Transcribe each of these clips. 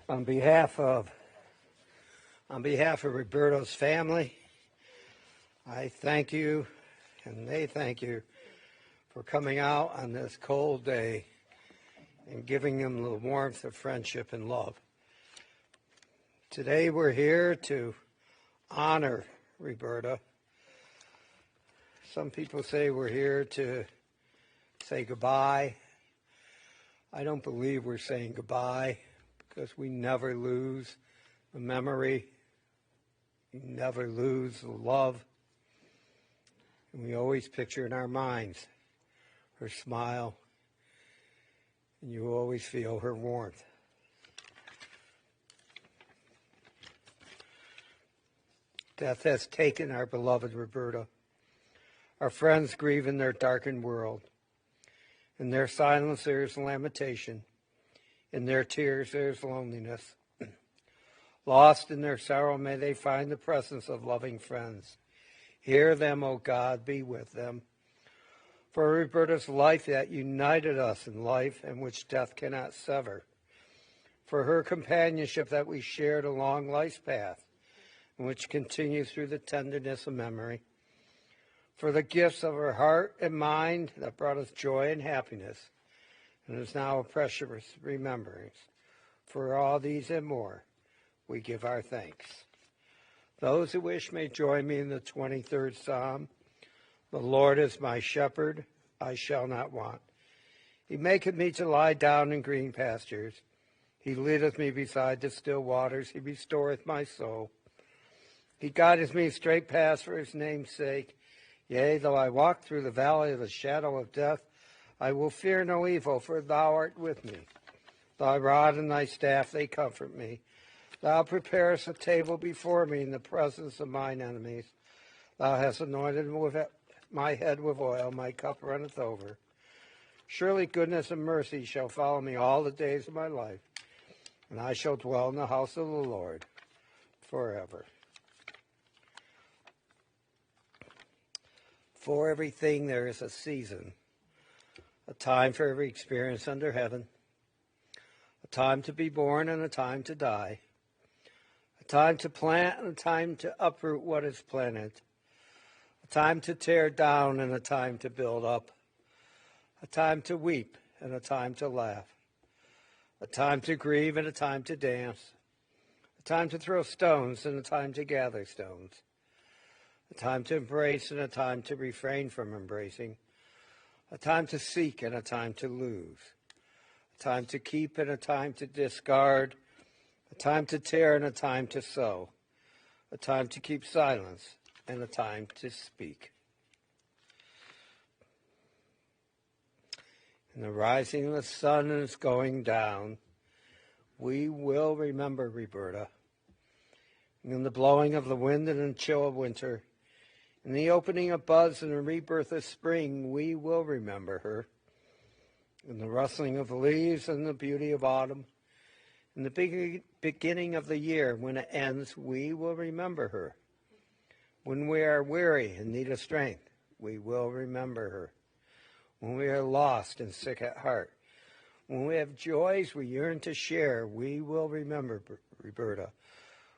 On behalf of Roberta's family, I thank you, and they thank you for coming out on this cold day and giving them the warmth of friendship and love. Today we're here to honor Roberta. Some people say we're here to say goodbye. I don't believe we're saying goodbye because we never lose the memory. We never lose the love. And we always picture in our minds her smile, and you always feel her warmth. Death has taken our beloved Roberta. Our friends grieve in their darkened world. In their silence there is lamentation. In their tears there is loneliness. Lost in their sorrow may they find the presence of loving friends. Hear them, O God, be with them. For Roberta's life that united us in life and which death cannot sever. For her companionship that we shared along life's path and which continues through the tenderness of memory. For the gifts of her heart and mind that brought us joy and happiness and is now a precious remembrance. For all these and more, we give our thanks. Those who wish may join me in the 23rd Psalm. The Lord is my shepherd, I shall not want. He maketh me to lie down in green pastures. He leadeth me beside the still waters. He restoreth my soul. He guideth me straight paths for his name's sake. Yea, though I walk through the valley of the shadow of death, I will fear no evil, for thou art with me. Thy rod and thy staff, they comfort me. Thou preparest a table before me in the presence of mine enemies. Thou hast anointed my head with oil, my cup runneth over. Surely goodness and mercy shall follow me all the days of my life, and I shall dwell in the house of the Lord forever. For everything there is a season, a time for every experience under heaven, a time to be born and a time to die, a time to plant and a time to uproot what is planted, a time to tear down and a time to build up, a time to weep and a time to laugh, a time to grieve and a time to dance, a time to throw stones and a time to gather stones, a time to embrace and a time to refrain from embracing, a time to seek and a time to lose, a time to keep and a time to discard, a time to tear and a time to sow, a time to keep silence and a time to speak. In the rising of the sun and its going down, we will remember Roberta. In the blowing of the wind and the chill of winter, in the opening of buds and the rebirth of spring, we will remember her. In the rustling of the leaves and the beauty of autumn, in the beginning of the year, when it ends, we will remember her. When we are weary and need of strength, we will remember her. When we are lost and sick at heart, when we have joys we yearn to share, we will remember Roberta.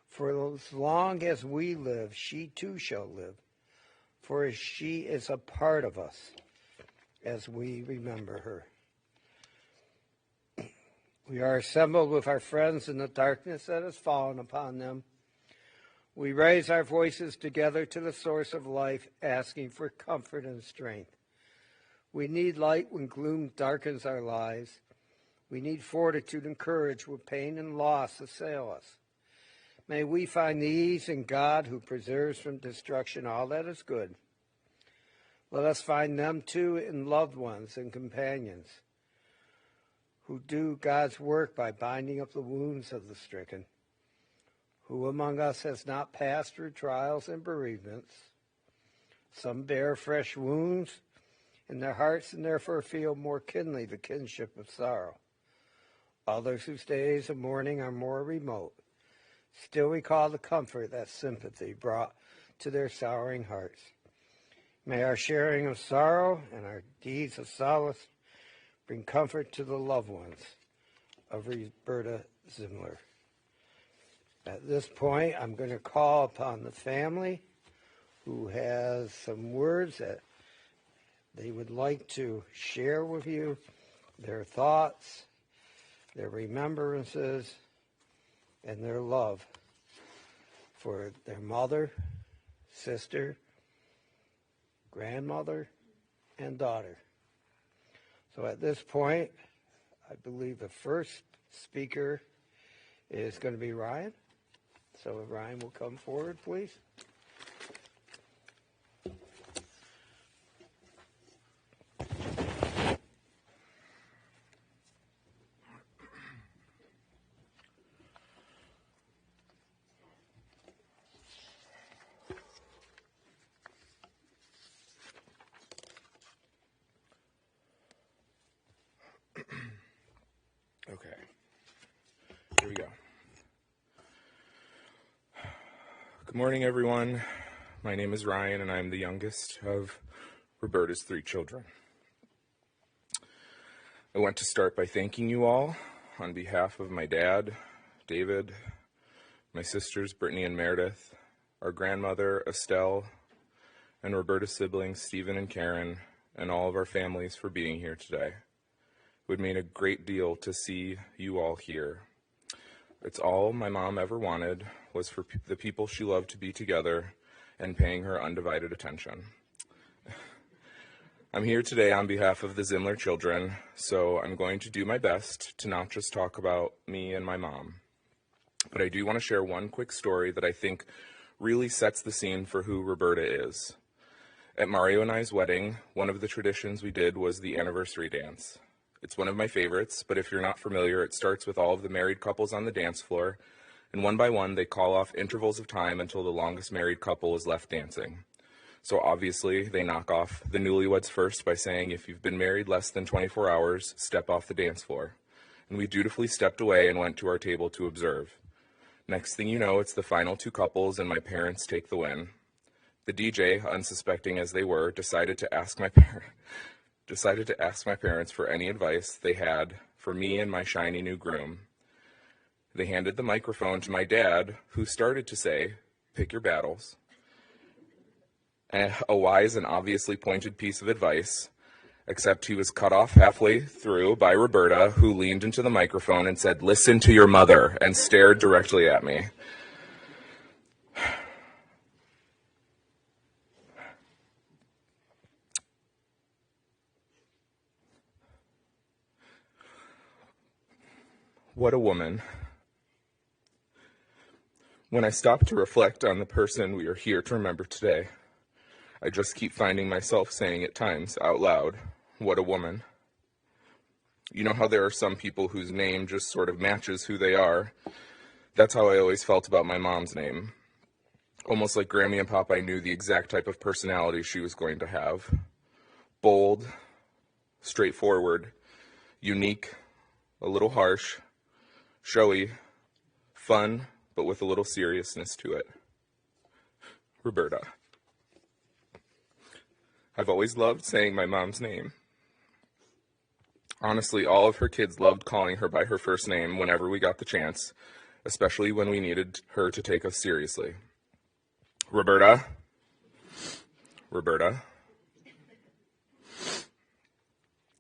For as long as we live, she too shall live. For she is a part of us as we remember her. We are assembled with our friends in the darkness that has fallen upon them. We raise our voices together to the source of life, asking for comfort and strength. We need light when gloom darkens our lives. We need fortitude and courage when pain and loss assail us. May we find the ease in God who preserves from destruction all that is good. Let us find them too in loved ones and companions who do God's work by binding up the wounds of the stricken. Who among us has not passed through trials and bereavements? Some bear fresh wounds in their hearts and therefore feel more keenly the kinship of sorrow. Others whose days of mourning are more remote still recall the comfort that sympathy brought to their sorrowing hearts. May our sharing of sorrow and our deeds of solace bring comfort to the loved ones of Roberta Zymler. At this point, I'm going to call upon the family who has some words that they would like to share with you, their thoughts, their remembrances, and their love for their mother, sister, grandmother, and daughter. So at this point, I believe the first speaker is going to be Ryan. So if Ryan will come forward, please. Okay, here we go. Good morning, everyone. My name is Ryan, and I'm the youngest of Roberta's 3 children. I want to start by thanking you all on behalf of my dad, David, my sisters, Brittany and Meredith, our grandmother, Estelle, and Roberta's siblings, Stephen and Karen, and all of our families for being here today. It would mean a great deal to see you all here. It's all my mom ever wanted was for the people she loved to be together and paying her undivided attention. I'm here today on behalf of the Zymler children, so I'm going to do my best to not just talk about me and my mom. But I do want to share one quick story that I think really sets the scene for who Roberta is. At Mario and I's wedding, one of the traditions we did was the anniversary dance. It's one of my favorites, but if you're not familiar, it starts with all of the married couples on the dance floor, and one by one, they call off intervals of time until the longest married couple is left dancing. So obviously, they knock off the newlyweds first by saying, if you've been married less than 24 hours, step off the dance floor. And we dutifully stepped away and went to our table to observe. Next thing you know, it's the final 2 couples, and my parents take the win. The DJ, unsuspecting as they were, decided to ask my parents for any advice they had for me and my shiny new groom. They handed the microphone to my dad, who started to say, "Pick your battles." A wise and obviously pointed piece of advice, except he was cut off halfway through by Roberta, who leaned into the microphone and said, "Listen to your mother," and stared directly at me. What a woman. When I stop to reflect on the person we are here to remember today, I just keep finding myself saying at times out loud, what a woman. You know how there are some people whose name just sort of matches who they are? That's how I always felt about my mom's name. Almost like Grammy and Popeye knew the exact type of personality she was going to have. Bold, straightforward, unique, a little harsh, showy, fun, but with a little seriousness to it. Roberta. I've always loved saying my mom's name. Honestly, all of her kids loved calling her by her first name whenever we got the chance, especially when we needed her to take us seriously. Roberta. Roberta.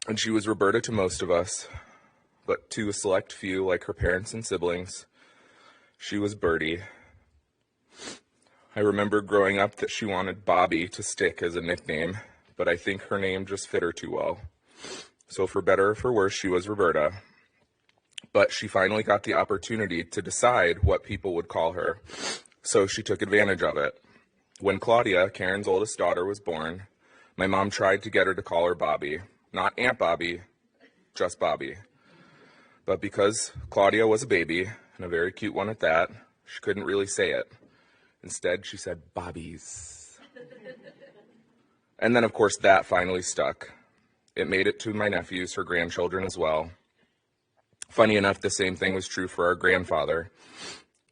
And she was Roberta to most of us, but to a select few, like her parents and siblings, she was Bertie. I remember growing up that she wanted Bobby to stick as a nickname, but I think her name just fit her too well. So for better or for worse, she was Roberta. But she finally got the opportunity to decide what people would call her, so she took advantage of it. When Claudia, Karen's oldest daughter, was born, my mom tried to get her to call her Bobby. Not Aunt Bobby, just Bobby. But because Claudia was a baby, and a very cute one at that, she couldn't really say it. Instead, she said, Bobbies. And then, of course, that finally stuck. It made it to my nephews, her grandchildren as well. Funny enough, the same thing was true for our grandfather.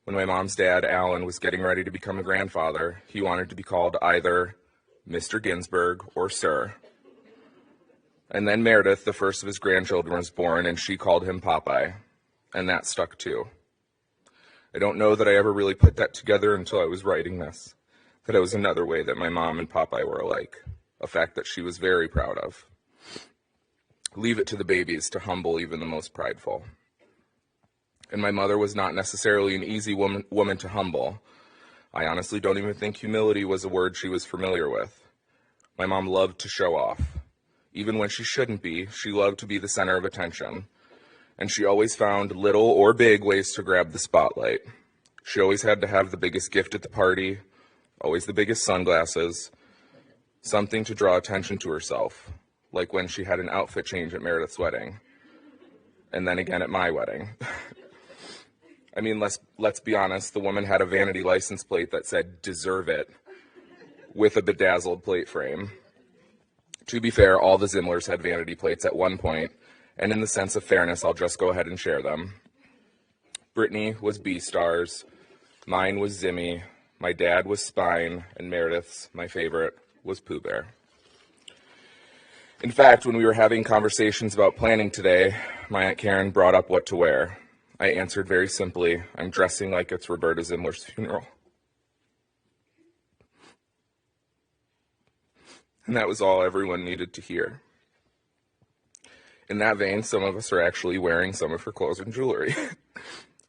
When my mom's dad, Alan, was getting ready to become a grandfather, he wanted to be called either Mr. Ginsburg or Sir. And then Meredith, the first of his grandchildren, was born, and she called him Popeye. And that stuck too. I don't know that I ever really put that together until I was writing this, that it was another way that my mom and Popeye were alike, a fact that she was very proud of. Leave it to the babies to humble even the most prideful. And my mother was not necessarily an easy woman to humble. I honestly don't even think humility was a word she was familiar with. My mom loved to show off. Even when she shouldn't be, she loved to be the center of attention. And she always found little or big ways to grab the spotlight. She always had to have the biggest gift at the party, always the biggest sunglasses, something to draw attention to herself, like when she had an outfit change at Meredith's wedding, and then again at my wedding. I mean, let's be honest, the woman had a vanity license plate that said, "Deserve it," with a bedazzled plate frame. To be fair, all the Zymlers had vanity plates at one point, and in the sense of fairness, I'll just go ahead and share them. Brittany was B-Stars, mine was Zimmy, my dad was Spine, and Meredith's, my favorite, was Pooh Bear. In fact, when we were having conversations about planning today, my Aunt Karen brought up what to wear. I answered very simply, I'm dressing like it's Roberta Zymler's funeral. And that was all everyone needed to hear. In that vein, some of us are actually wearing some of her clothes and jewelry.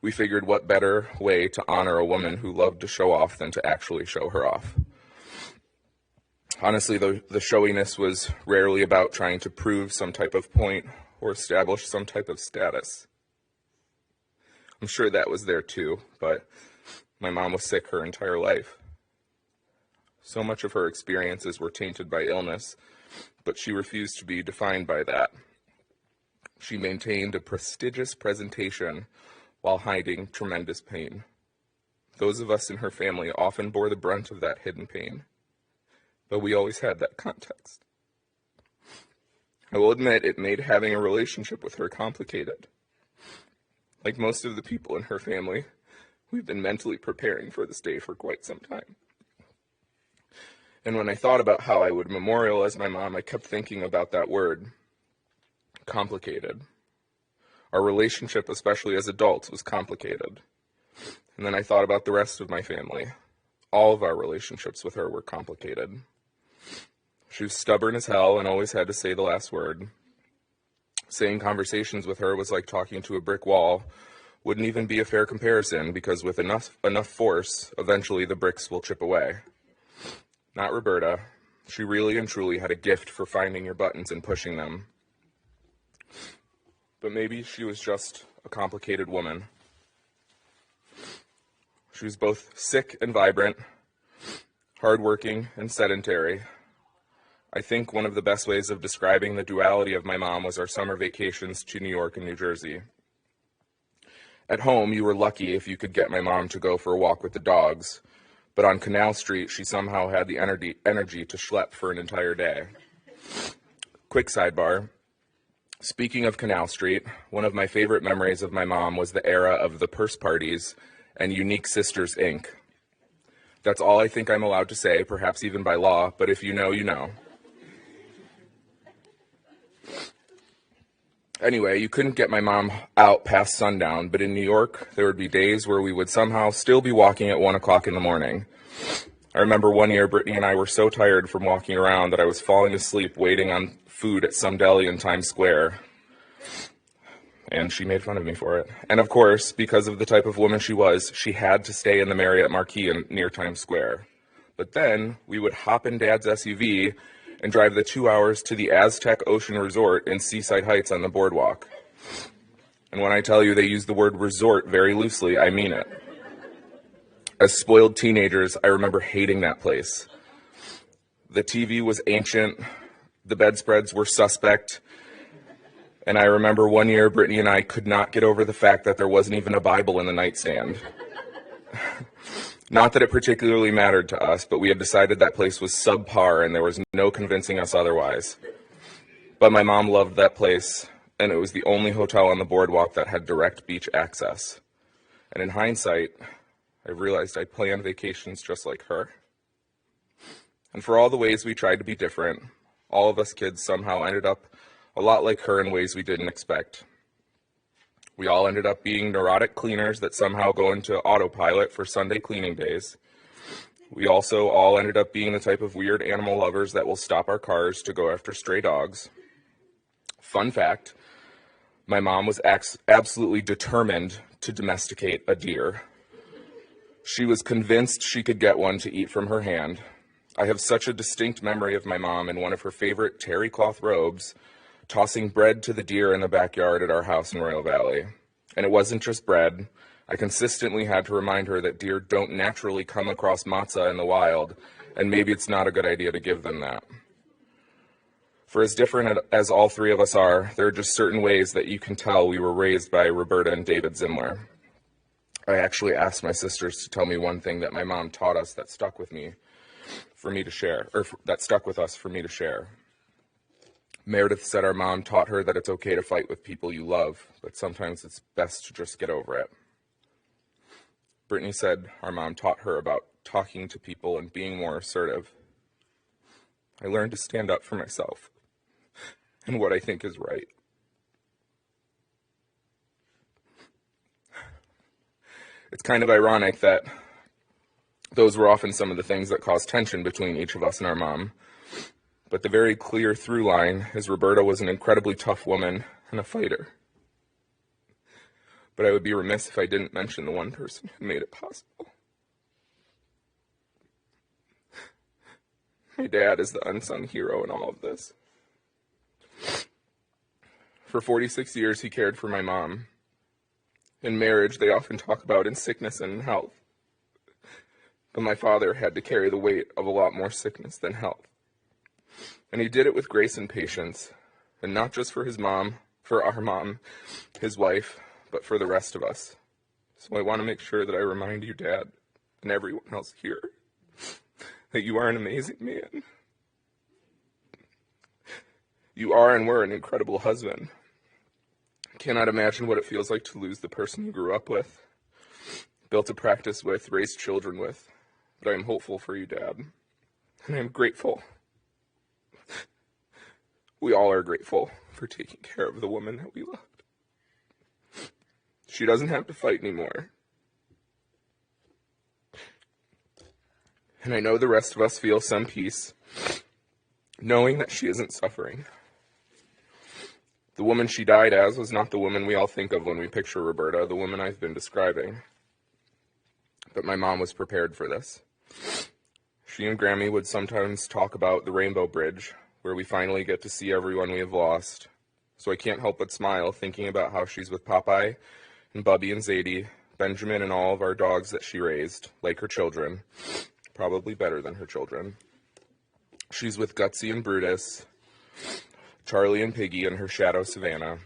We figured what better way to honor a woman who loved to show off than to actually show her off. Honestly, the showiness was rarely about trying to prove some type of point or establish some type of status. I'm sure that was there too, but my mom was sick her entire life. So much of her experiences were tainted by illness, but she refused to be defined by that. She maintained a prestigious presentation while hiding tremendous pain. Those of us in her family often bore the brunt of that hidden pain, but we always had that context. I will admit it made having a relationship with her complicated. Like most of the people in her family, we've been mentally preparing for this day for quite some time. And when I thought about how I would memorialize my mom, I kept thinking about that word, complicated. Our relationship, especially as adults, was complicated. And then I thought about the rest of my family. All of our relationships with her were complicated. She was stubborn as hell and always had to say the last word. Saying conversations with her was like talking to a brick wall. Wouldn't even be a fair comparison because with enough force, eventually the bricks will chip away. Not Roberta. She really and truly had a gift for finding your buttons and pushing them. But maybe she was just a complicated woman. She was both sick and vibrant, hardworking and sedentary. I think one of the best ways of describing the duality of my mom was our summer vacations to New York and New Jersey. At home, you were lucky if you could get my mom to go for a walk with the dogs, but on Canal Street, she somehow had the energy to schlep for an entire day. Quick sidebar. Speaking of Canal Street, one of my favorite memories of my mom was the era of the purse parties and Unique Sisters, Inc. That's all I think I'm allowed to say, perhaps even by law, but if you know, you know. Anyway, you couldn't get my mom out past sundown, but in New York, there would be days where we would somehow still be walking at 1 o'clock in the morning. I remember one year Brittany and I were so tired from walking around that I was falling asleep waiting on food at some deli in Times Square. And she made fun of me for it. And of course, because of the type of woman she was, she had to stay in the Marriott Marquis near Times Square. But then we would hop in Dad's SUV and drive the 2 hours to the Aztec Ocean Resort in Seaside Heights on the boardwalk. And when I tell you they use the word resort very loosely, I mean it. As spoiled teenagers, I remember hating that place. The TV was ancient, the bedspreads were suspect, and I remember one year Brittany and I could not get over the fact that there wasn't even a Bible in the nightstand. Not that it particularly mattered to us, but we had decided that place was subpar and there was no convincing us otherwise. But my mom loved that place, and it was the only hotel on the boardwalk that had direct beach access. And in hindsight, I realized I planned vacations just like her. And for all the ways we tried to be different, all of us kids somehow ended up a lot like her in ways we didn't expect. We all ended up being neurotic cleaners that somehow go into autopilot for Sunday cleaning days. We also all ended up being the type of weird animal lovers that will stop our cars to go after stray dogs. Fun fact, my mom was absolutely determined to domesticate a deer. She was convinced she could get one to eat from her hand. I have such a distinct memory of my mom in one of her favorite terry cloth robes, tossing bread to the deer in the backyard at our house in Royal Valley. And it wasn't just bread. I consistently had to remind her that deer don't naturally come across matzah in the wild, and maybe it's not a good idea to give them that. For as different as all three of us are, there are just certain ways that you can tell we were raised by Roberta and David Zymler. I actually asked my sisters to tell me one thing that my mom taught us that stuck with me for me to share, or that stuck with us for me to share. Meredith said our mom taught her that it's okay to fight with people you love, but sometimes it's best to just get over it. Brittany said our mom taught her about talking to people and being more assertive. I learned to stand up for myself and what I think is right. It's kind of ironic that those were often some of the things that caused tension between each of us and our mom. But the very clear through line is Roberta was an incredibly tough woman and a fighter. But I would be remiss if I didn't mention the one person who made it possible. My dad is the unsung hero in all of this. For 46 years, he cared for my mom. In marriage, they often talk about in sickness and in health. But my father had to carry the weight of a lot more sickness than health. And he did it with grace and patience, and not just for his mom, for our mom, his wife, but for the rest of us. So I want to make sure that I remind you, Dad, and everyone else here, that you are an amazing man. You are and were an incredible husband. I cannot imagine what it feels like to lose the person you grew up with, built a practice with, raised children with. But I am hopeful for you, Dad, and I am grateful. We all are grateful for taking care of the woman that we loved. She doesn't have to fight anymore. And I know the rest of us feel some peace, knowing that she isn't suffering. The woman she died as was not the woman we all think of when we picture Roberta, the woman I've been describing. But my mom was prepared for this. She and Grammy would sometimes talk about the Rainbow Bridge, where we finally get to see everyone we have lost. So I can't help but smile thinking about how she's with Popeye and Bubby and Zadie, Benjamin and all of our dogs that she raised, like her children, probably better than her children. She's with Gutsy and Brutus, Charlie and Piggy, and her shadow Savannah.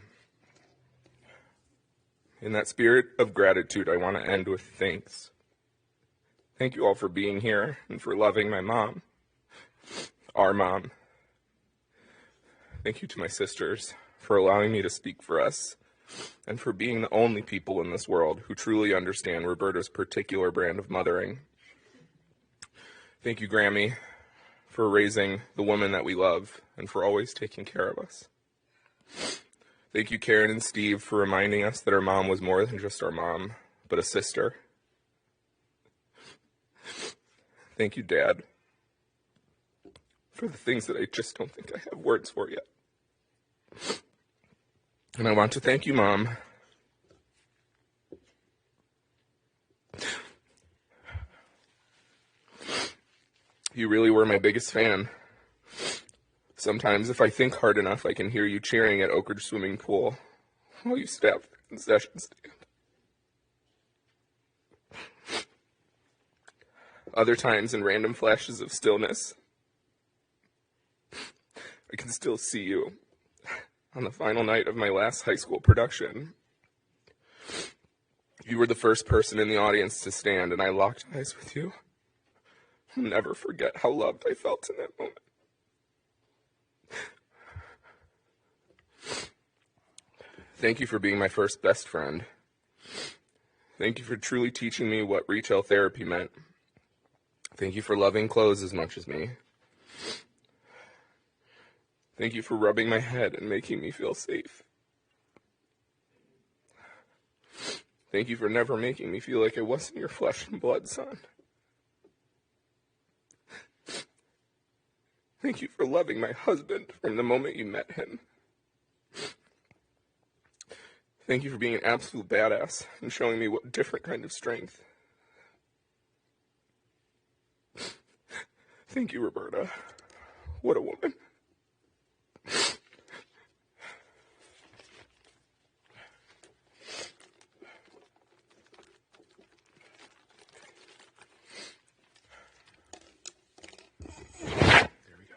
In that spirit of gratitude, I want to end with thanks. Thank you all for being here and for loving my mom, our mom. Thank you to my sisters for allowing me to speak for us and for being the only people in this world who truly understand Roberta's particular brand of mothering. Thank you, Grammy, for raising the woman that we love and for always taking care of us. Thank you, Karen and Steve, for reminding us that our mom was more than just our mom, but a sister. Thank you, Dad, for the things that I just don't think I have words for yet. And I want to thank you, Mom. You really were my biggest fan. Sometimes, if I think hard enough, I can hear you cheering at Oak Ridge Swimming Pool while you stay at the concession stand. Other times, in random flashes of stillness, I can still see you on the final night of my last high school production. You were the first person in the audience to stand, and I locked eyes with you. I'll never forget how loved I felt in that moment. Thank you for being my first best friend. Thank you for truly teaching me what retail therapy meant. Thank you for loving clothes as much as me. Thank you for rubbing my head and making me feel safe. Thank you for never making me feel like I wasn't your flesh and blood son. Thank you for loving my husband from the moment you met him. Thank you for being an absolute badass and showing me what different kind of strength. Thank you, Roberta. What a woman. There we go.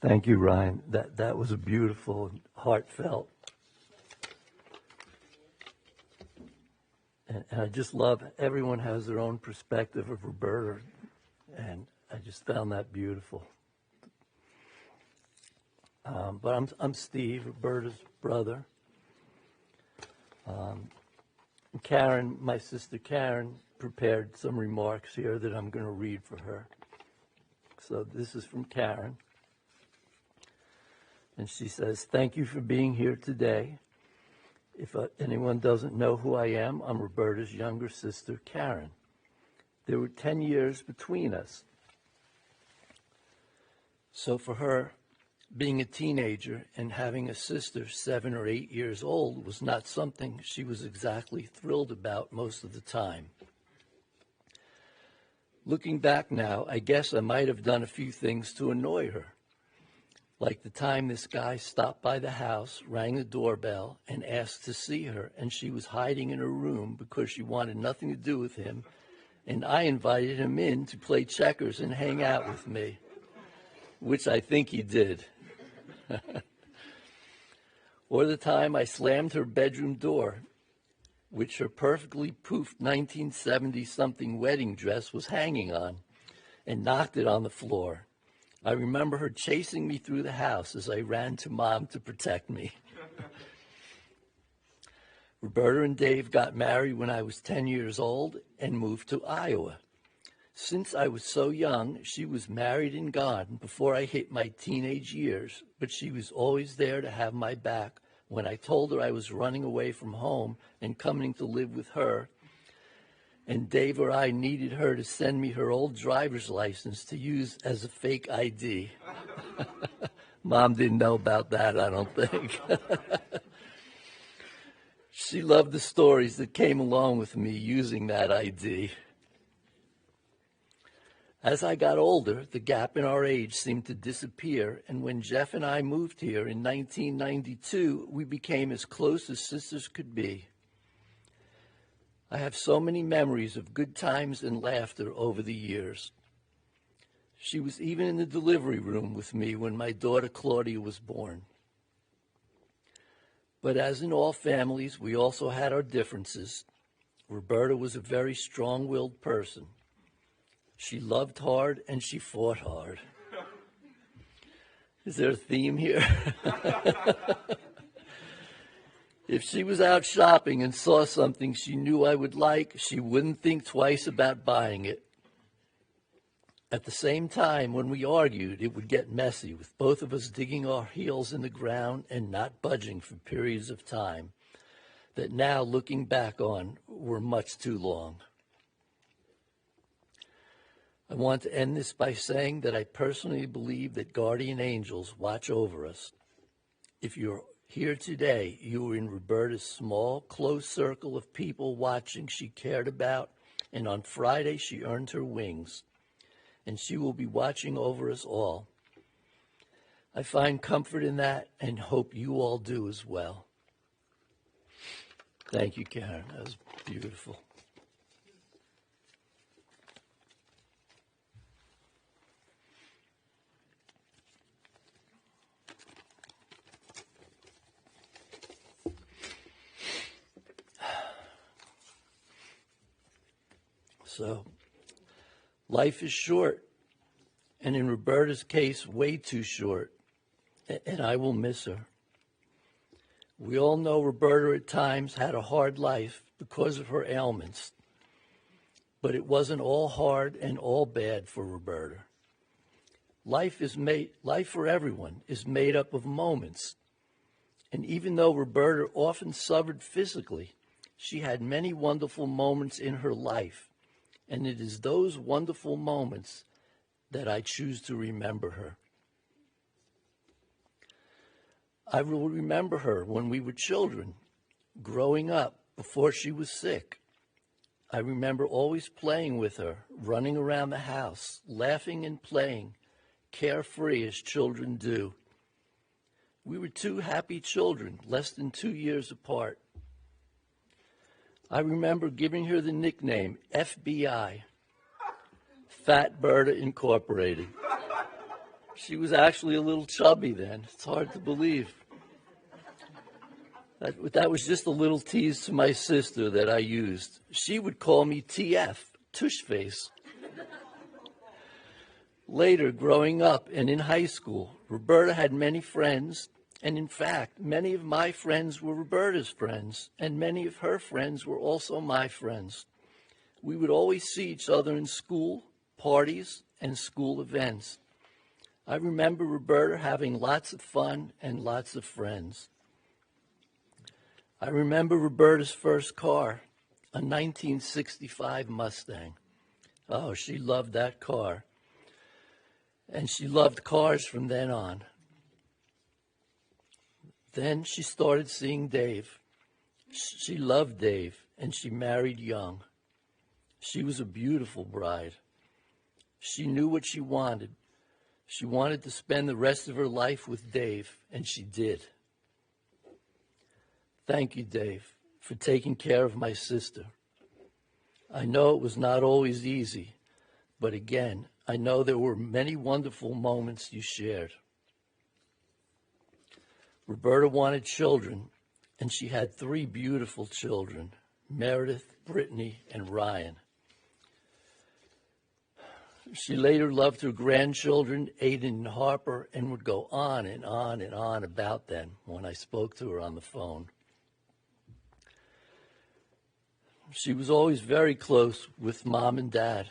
Thank you, Ryan. That was a beautiful, heartfelt. And I just love, everyone has their own perspective of Roberta, and I just found that beautiful. But I'm Steve, Roberta's brother. Karen, my sister Karen, prepared some remarks here that I'm going to read for her. So this is from Karen. And she says, "Thank you for being here today. If anyone doesn't know who I am, I'm Roberta's younger sister, Karen. There were 10 years between us. So for her, being a teenager and having a sister 7 or 8 years old was not something she was exactly thrilled about most of the time. Looking back now, I guess I might have done a few things to annoy her. Like the time this guy stopped by the house, rang the doorbell, and asked to see her, and she was hiding in her room because she wanted nothing to do with him, and I invited him in to play checkers and hang out with me, which I think he did. Or the time I slammed her bedroom door, which her perfectly poofed 1970-something wedding dress was hanging on, and knocked it on the floor. I remember her chasing me through the house as I ran to Mom to protect me. Roberta and Dave got married when I was 10 years old and moved to Iowa. Since I was so young, she was married and gone before I hit my teenage years, but she was always there to have my back when I told her I was running away from home and coming to live with her, and Dave or I needed her to send me her old driver's license to use as a fake ID. Mom didn't know about that, I don't think. She loved the stories that came along with me using that ID. As I got older, the gap in our age seemed to disappear, and when Jeff and I moved here in 1992, we became as close as sisters could be. I have so many memories of good times and laughter over the years. She was even in the delivery room with me when my daughter Claudia was born. But as in all families, we also had our differences. Roberta was a very strong-willed person. She loved hard and she fought hard. Is there a theme here? If she was out shopping and saw something she knew I would like, she wouldn't think twice about buying it. At the same time, when we argued, it would get messy, with both of us digging our heels in the ground and not budging for periods of time that now, looking back on, were much too long. I want to end this by saying that I personally believe that guardian angels watch over us. If you're here today, you were in Roberta's small, close circle of people watching she cared about, and on Friday she earned her wings, and she will be watching over us all. I find comfort in that and hope you all do as well. Thank you, Karen. That was beautiful. So, life is short, and in Roberta's case, way too short, and I will miss her. We all know Roberta at times had a hard life because of her ailments, but it wasn't all hard and all bad for Roberta. Life for everyone is made up of moments, and even though Roberta often suffered physically, she had many wonderful moments in her life. And it is those wonderful moments that I choose to remember her. I will remember her when we were children, growing up before she was sick. I remember always playing with her, running around the house, laughing and playing, carefree as children do. We were two happy children, less than 2 years apart. I remember giving her the nickname FBI, Fat Berta Incorporated. She was actually a little chubby then. It's hard to believe. That was just a little tease to my sister that I used. She would call me TF, Tush Face. Later, growing up and in high school, Roberta had many friends. And in fact, many of my friends were Roberta's friends, and many of her friends were also my friends. We would always see each other in school, parties, and school events. I remember Roberta having lots of fun and lots of friends. I remember Roberta's first car, a 1965 Mustang. Oh, she loved that car. And she loved cars from then on. Then she started seeing Dave. She loved Dave, and she married young. She was a beautiful bride. She knew what she wanted. She wanted to spend the rest of her life with Dave, and she did. Thank you, Dave, for taking care of my sister. I know it was not always easy, but again, I know there were many wonderful moments you shared. Roberta wanted children, and she had 3 beautiful children, Meredith, Brittany, and Ryan. She later loved her grandchildren, Aiden and Harper, and would go on and on and on about them when I spoke to her on the phone. She was always very close with Mom and Dad.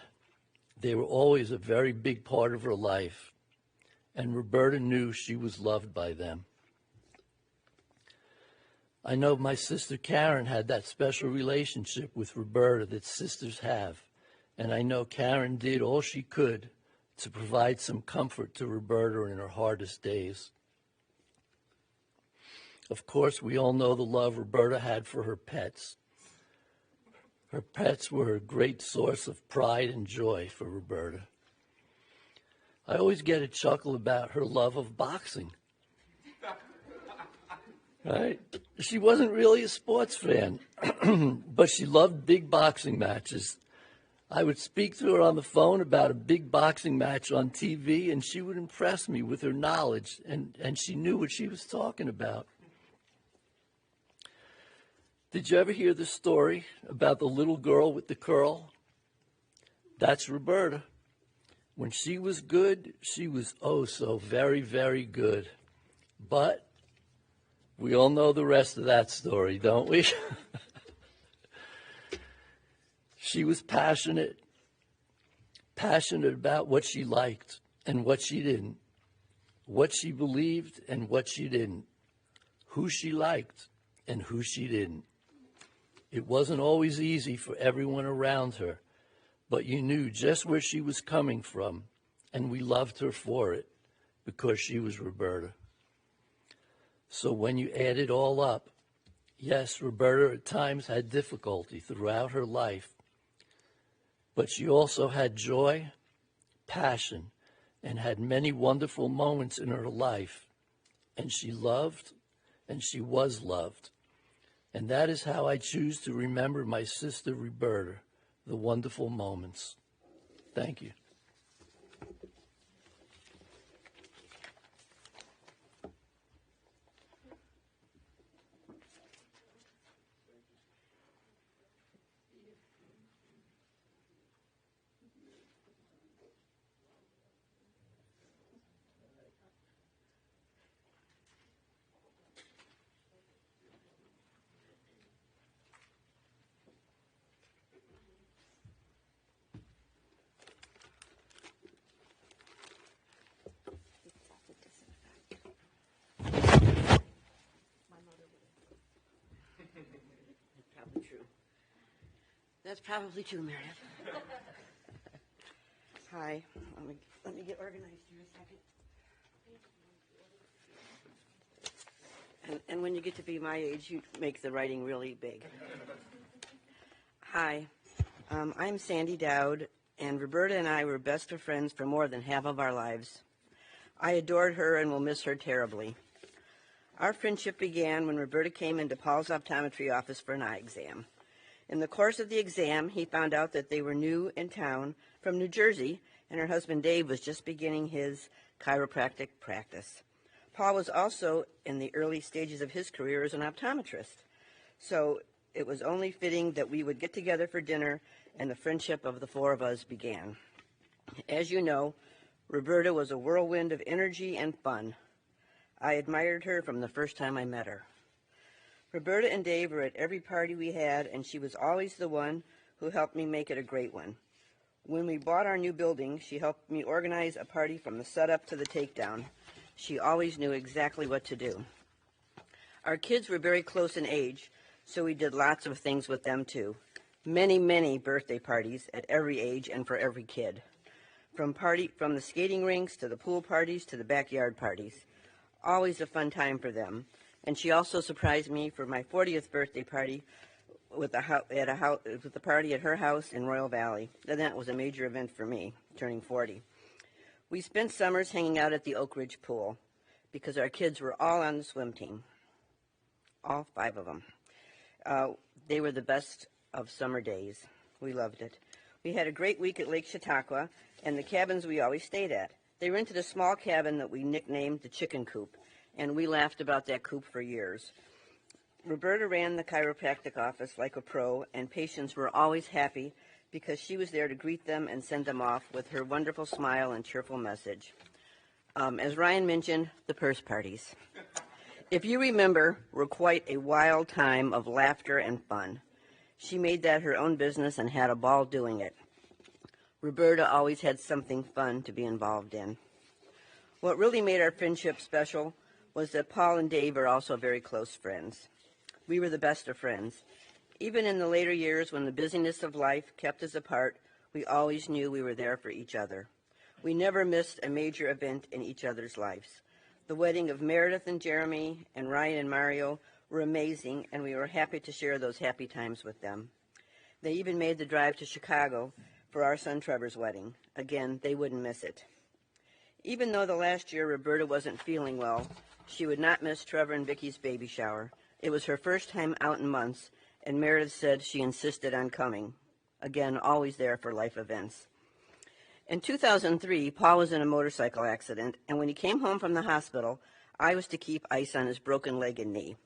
They were always a very big part of her life, and Roberta knew she was loved by them. I know my sister Karen had that special relationship with Roberta that sisters have, and I know Karen did all she could to provide some comfort to Roberta in her hardest days. Of course, we all know the love Roberta had for her pets. Her pets were a great source of pride and joy for Roberta. I always get a chuckle about her love of boxing. Right? She wasn't really a sports fan, but she loved big boxing matches. I would speak to her on the phone about a big boxing match on TV, and she would impress me with her knowledge, and she knew what she was talking about. Did you ever hear the story about the little girl with the curl? That's Roberta. When she was good, she was oh so very, very good. But we all know the rest of that story, don't we? She was passionate passionate about what she liked and what she didn't, what she believed and what she didn't, who she liked and who she didn't. It wasn't always easy for everyone around her, but you knew just where she was coming from, and we loved her for it because she was Roberta. So when you add it all up, yes, Roberta at times had difficulty throughout her life, but she also had joy, passion, and had many wonderful moments in her life, and she loved and she was loved. And that is how I choose to remember my sister Roberta, the wonderful moments. Thank you. That's probably true, Meredith. Hi. Let me get organized here a second. And when you get to be my age, you make the writing really big. Hi. I'm Sandy Dowd, and Roberta and I were best of friends for more than half of our lives. I adored her and will miss her terribly. Our friendship began when Roberta came into Paul's optometry office for an eye exam. In the course of the exam, he found out that they were new in town from New Jersey, and her husband Dave was just beginning his chiropractic practice. Paul was also in the early stages of his career as an optometrist, so it was only fitting that we would get together for dinner, and the friendship of the four of us began. As you know, Roberta was a whirlwind of energy and fun. I admired her from the first time I met her. Roberta and Dave were at every party we had, and she was always the one who helped me make it a great one. When we bought our new building, she helped me organize a party from the setup to the takedown. She always knew exactly what to do. Our kids were very close in age, so we did lots of things with them too. Many, many birthday parties at every age and for every kid. From the skating rinks to the pool parties to the backyard parties. Always a fun time for them. And she also surprised me for my 40th birthday party with the party at her house in Royal Valley. And that was a major event for me, turning 40. We spent summers hanging out at the Oak Ridge pool because our kids were all on the swim team, all 5 of them. They were the best of summer days. We loved it. We had a great week at Lake Chautauqua and the cabins we always stayed at. They rented a small cabin that we nicknamed the Chicken Coop, and we laughed about that coop for years. Roberta ran the chiropractic office like a pro, and patients were always happy because she was there to greet them and send them off with her wonderful smile and cheerful message. As Ryan mentioned, the purse parties, if you remember, were quite a wild time of laughter and fun. She made that her own business and had a ball doing it. Roberta always had something fun to be involved in. What really made our friendship special was that Paul and Dave are also very close friends. We were the best of friends. Even in the later years when the busyness of life kept us apart, we always knew we were there for each other. We never missed a major event in each other's lives. The wedding of Meredith and Jeremy and Ryan and Mario were amazing, and we were happy to share those happy times with them. They even made the drive to Chicago for our son Trevor's wedding. Again, they wouldn't miss it. Even though the last year Roberta wasn't feeling well, she would not miss Trevor and Vicky's baby shower. It was her first time out in months, and Meredith said she insisted on coming. Again, always there for life events. In 2003, Paul was in a motorcycle accident, and when he came home from the hospital, I was to keep ice on his broken leg and knee.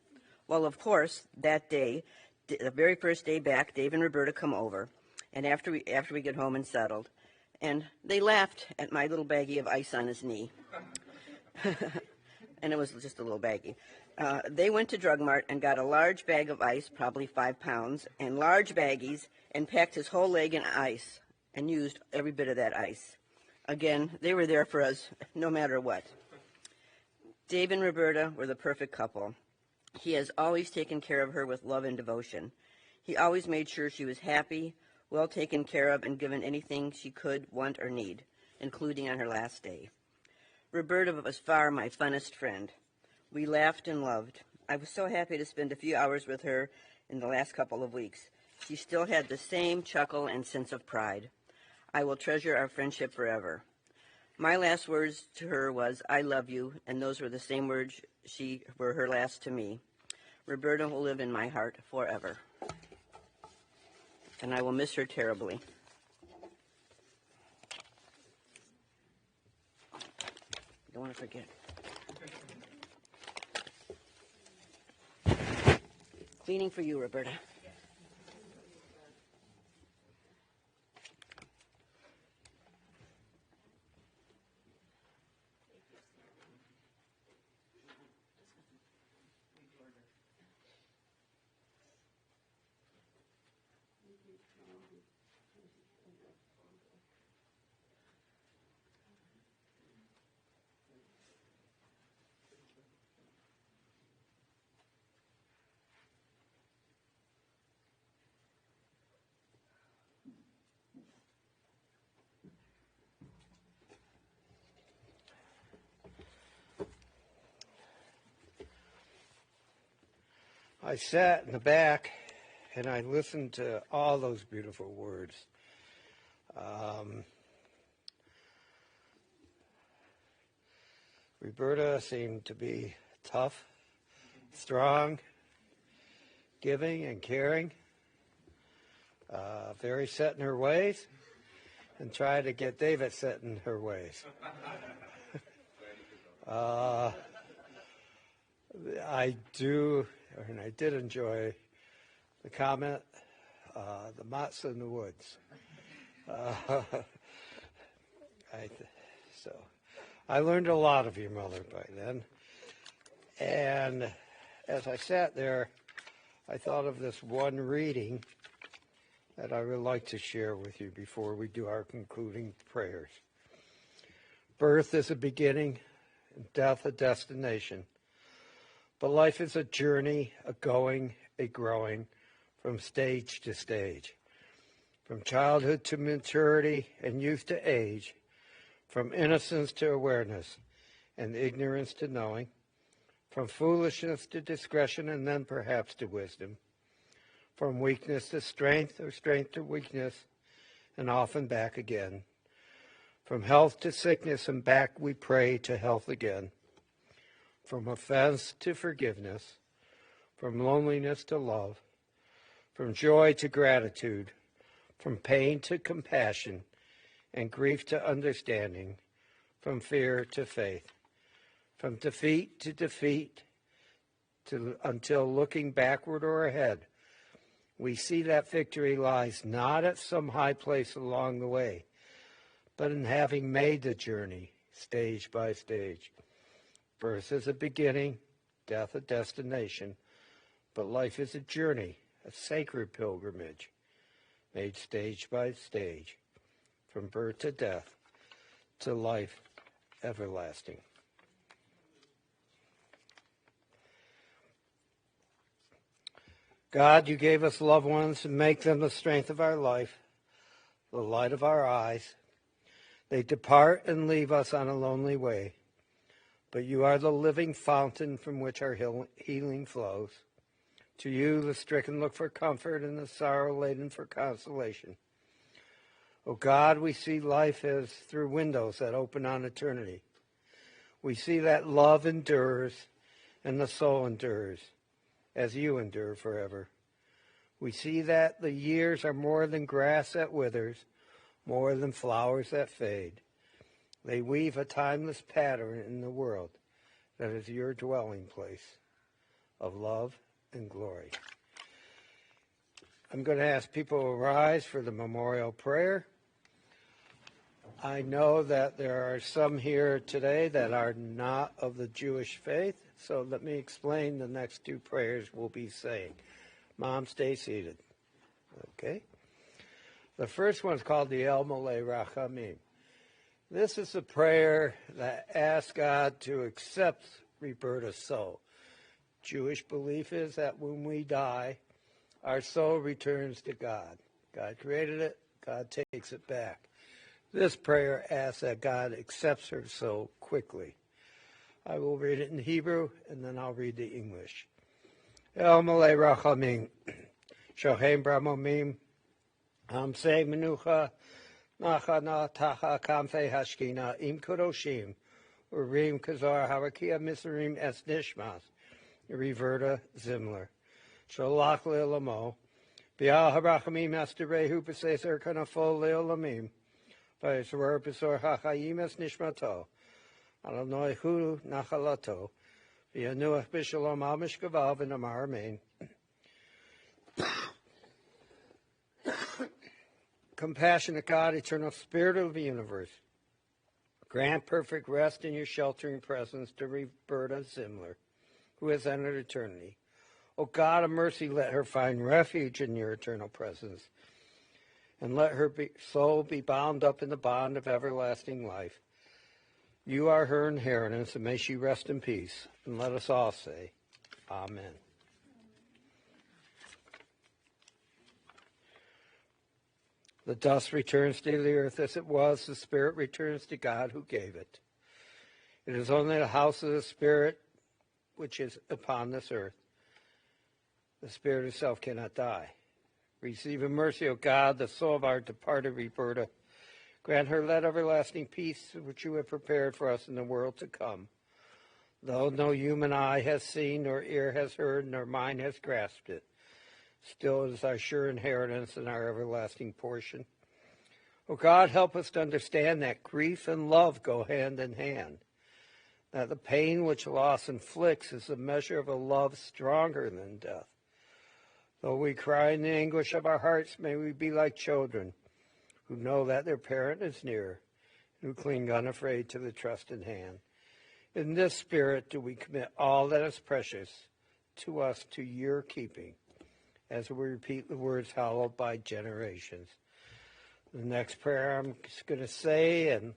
Well, of course, that day, the very first day back, Dave and Roberta come over, and after we get home and settled, and they laughed at my little baggie of ice on his knee. And it was just a little baggie. They went to Drug Mart and got a large bag of ice, probably 5 pounds, and large baggies, and packed his whole leg in ice. and used every bit of that ice. Again, they were there for us no matter what. Dave and Roberta were the perfect couple. He has always taken care of her with love and devotion. He always made sure she was happy, well taken care of, and given anything she could want or need, including on her last day. Roberta was far my funnest friend. We laughed and loved. I was so happy to spend a few hours with her in the last couple of weeks. She still had the same chuckle and sense of pride. I will treasure our friendship forever. My last words to her was, I love you, and those were the same words were her last to me. Roberta will live in my heart forever. And I will miss her terribly. Don't want to forget. Cleaning for you, Roberta. I sat in the back and I listened to all those beautiful words. Roberta seemed to be tough, strong, giving and caring, very set in her ways, and tried to get David set in her ways. I did enjoy the comment, the mott's in the woods. So I learned a lot of your mother by then. And as I sat there, I thought of this one reading that I would like to share with you before we do our concluding prayers. Birth is a beginning, and death a destination. But life is a journey, a going, a growing, from stage to stage. From childhood to maturity and youth to age. From innocence to awareness and ignorance to knowing. From foolishness to discretion and then perhaps to wisdom. From weakness to strength or strength to weakness and often back again. From health to sickness and back we pray to health again. From offense to forgiveness, from loneliness to love, from joy to gratitude, from pain to compassion, and grief to understanding, from fear to faith, from defeat to defeat, until looking backward or ahead, we see that victory lies not at some high place along the way, but in having made the journey stage by stage. Birth is a beginning, death a destination, but life is a journey, a sacred pilgrimage, made stage by stage, from birth to death, to life everlasting. God, you gave us loved ones and make them the strength of our life, the light of our eyes. They depart and leave us on a lonely way. But you are the living fountain from which our healing flows. To you, the stricken look for comfort and the sorrow-laden for consolation. O God, we see life as through windows that open on eternity. We see that love endures and the soul endures, as you endure forever. We see that the years are more than grass that withers, more than flowers that fade. They weave a timeless pattern in the world that is your dwelling place of love and glory. I'm going to ask people to rise for the memorial prayer. I know that there are some here today that are not of the Jewish faith, so let me explain the next two prayers we'll be saying. Mom, stay seated. Okay. The first one's called the El Mole Rachamim. This is a prayer that asks God to accept Roberta's soul. Jewish belief is that when we die, our soul returns to God. God created it, God takes it back. This prayer asks that God accepts her soul quickly. I will read it in Hebrew, and then I'll read the English. El Mole Rachamim, Shohem Bramomim, Hamse Menucha, Nachana Tacha Kamfe Hashkina, Im Kudoshim, Urim Kazar Harakia Misrim Es Nishmas, Roberta Zymler. Sholach Le'olamo, Bial Harachamim Esterehu B'Seser Kanafol Le'olamim, V'Yisror B'Sor HaChayim Es Nishmato, Adonai Hu Nachalato, V'Yanuach B'Shalom Al Mishkavav V'Namar Amen. Compassionate God, eternal Spirit of the universe, grant perfect rest in your sheltering presence to Roberta Zymler, who has entered eternity. O God of mercy, let her find refuge in your eternal presence, and let her soul be bound up in the bond of everlasting life. You are her inheritance, and may she rest in peace. And let us all say, Amen. The dust returns to the earth as it was. The Spirit returns to God who gave it. It is only the house of the Spirit which is upon this earth. The Spirit itself cannot die. Receive in mercy, O God, the soul of our departed Roberta. Grant her that everlasting peace which you have prepared for us in the world to come. Though no human eye has seen, nor ear has heard, nor mind has grasped it, still it is our sure inheritance and our everlasting portion. O God, help us to understand that grief and love go hand in hand, that the pain which loss inflicts is the measure of a love stronger than death. Though we cry in the anguish of our hearts, may we be like children who know that their parent is near, who cling unafraid to the trusted hand. In this spirit do we commit all that is precious to us to your keeping, as we repeat the words hallowed by generations. The next prayer I'm just going to say, and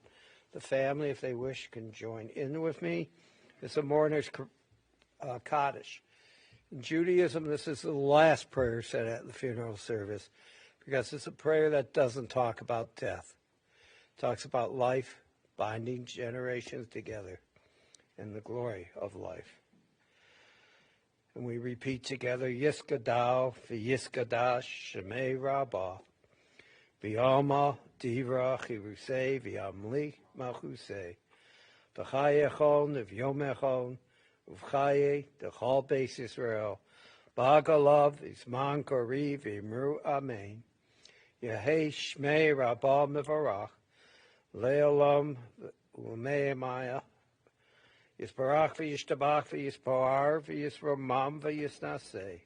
the family, if they wish, can join in with me, is a mourner's Kaddish. In Judaism, this is the last prayer said at the funeral service, because it's a prayer that doesn't talk about death. It talks about life, binding generations together, and the glory of life. And we repeat together, Yiskadal v'yiskadash shemei rabbah, v'yalma divra chirusei v'yamli malchusei, v'chayechon v'yomechon, v'chaye d'chol beis Yisrael, b'agalav v'zman kori v'imru amen, Yehei shmei rabbah mevarach, le'olam u'me'emaya, Yisbarach v'yishtabach v'yispoar v'yisromam v'yisnaseh,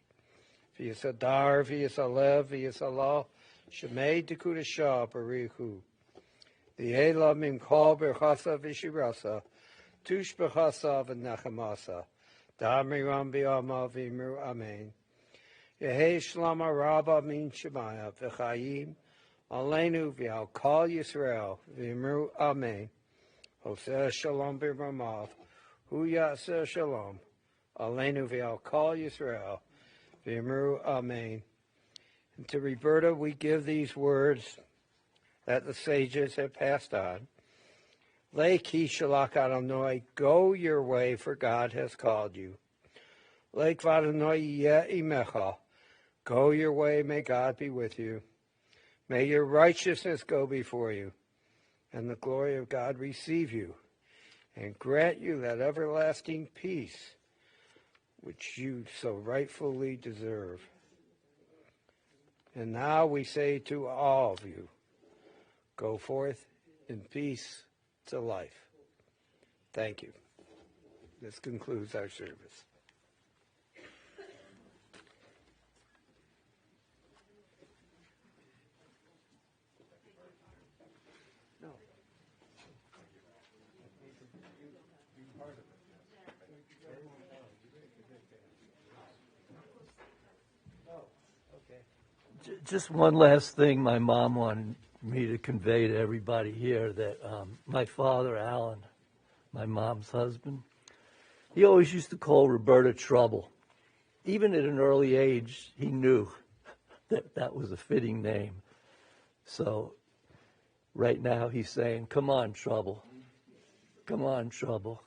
v'yisadar v'yisalev v'yisalah, shemei dekudashah barichu, v'yelah mimkol berchasa v'shirasa, tush b'chasa v'nechamasa, damiram b'yama v'imru amen. Yehei shlama rabba min shemaya v'chayim, aleinu v'al kol Yisrael v'imru amen. Hoseh shalom b'ramav, Hu Yaseh Shalom, Aleinu v'al Kol Yisrael, v'imru Amen. And to Roberta, we give these words that the sages have passed on. Le ki shalach Adonai, go your way, for God has called you. Le k'vadonai yeh imecha, go your way, may God be with you. May your righteousness go before you, and the glory of God receive you, and grant you that everlasting peace which you so rightfully deserve. And now we say to all of you, go forth in peace to life. Thank you. This concludes our service. Just one last thing my mom wanted me to convey to everybody here, that my father, Alan, my mom's husband, he always used to call Roberta Trouble. Even at an early age, he knew that that was a fitting name. So right now he's saying, come on, Trouble. Come on, Trouble.